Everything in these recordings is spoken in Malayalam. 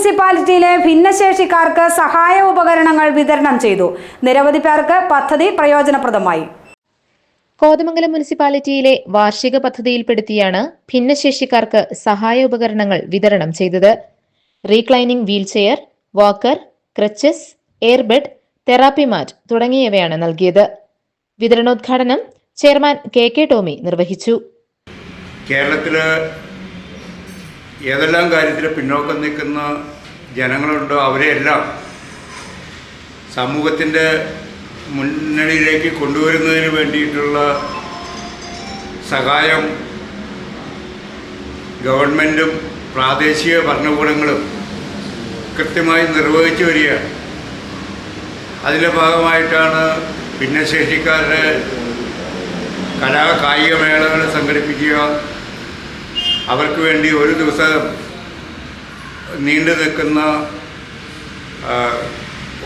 മുനിസിപ്പാലിറ്റിയിലെ ഭിന്നശേഷിക്കാർക്ക് സഹായ ഉപകരണങ്ങൾ വിതരണം ചെയ്തു. നിരവധി പേർക്ക് പദ്ധതി പ്രയോജനപ്രദമായി. കോതമംഗലം മുനിസിപ്പാലിറ്റിയിലെ വാർഷിക പദ്ധതിയിൽപ്പെടുത്തിയാണ് ഭിന്നശേഷിക്കാർക്ക് സഹായ ഉപകരണങ്ങൾ വിതരണം ചെയ്തത്. Reclining wheelchair, walker, crutches, airbed, therapy mat തുടങ്ങിയവയാണ് നൽകിയത്. വിതരണോദ്ഘാടനം ചെയർമാൻ കെ ടോമി നിർവഹിച്ചു. കേരളത്തില് ഏതെല്ലാം കാര്യത്തിൽ പിന്നോക്കം നിൽക്കുന്ന ജനങ്ങളുണ്ടോ അവരെയെല്ലാം സമൂഹത്തിൻ്റെ മുന്നണിയിലേക്ക് കൊണ്ടുവരുന്നതിന് വേണ്ടിയിട്ടുള്ള സഹായം ഗവൺമെൻറ്റും പ്രാദേശിക ഭരണകൂടങ്ങളും കൃത്യമായി നിർവഹിച്ചു വരികയാണ്. അതിൻ്റെ ഭാഗമായിട്ടാണ് ഭിന്നശേഷിക്കാരുടെ കായിക മേളകൾ സംഘടിപ്പിക്കുക, അവർക്ക് വേണ്ടി ഒരു ദിവസം നീണ്ടു നിൽക്കുന്ന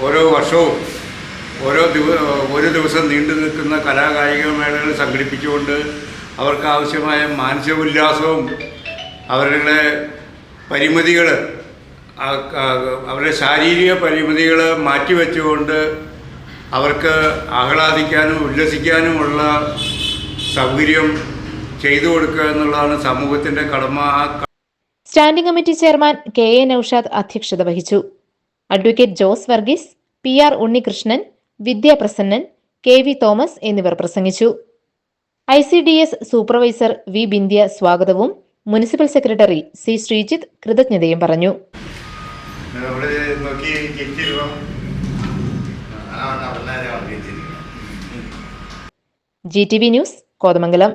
ഓരോ വർഷവും ഒരു ദിവസം നീണ്ടു നിൽക്കുന്ന കായിക മേളകൾ സംഘടിപ്പിച്ചുകൊണ്ട് അവർക്ക് ആവശ്യമായ മാനസിക ഉല്ലാസവും അവരുടെ പരിമിതികൾ അവരുടെ ശാരീരിക പരിമിതികൾ മാറ്റിവെച്ചുകൊണ്ട് അവർക്ക് ആഹ്ലാദിക്കാനും ഉല്ലസിക്കാനുമുള്ള സൗകര്യം ചെയ്തു കൊടുക്കുക എന്നുള്ളതാണ് സമൂഹത്തിൻ്റെ കടമ. Standing committee chairman K Naushad അധ്യക്ഷത വഹിച്ചു. Advocate Jose Varghese, PR Unnikrishnan, Vidyaprasannan, KV Thomas എന്നിവർ പ്രസംഗിച്ചു. ICDS സൂപ്പർവൈസർ V ബിന്ധ്യ സ്വാഗതവും മുനിസിപ്പൽ സെക്രട്ടറി C ശ്രീജിത്ത് കൃതജ്ഞതയും പറഞ്ഞു. GTV news, Kothamangalam.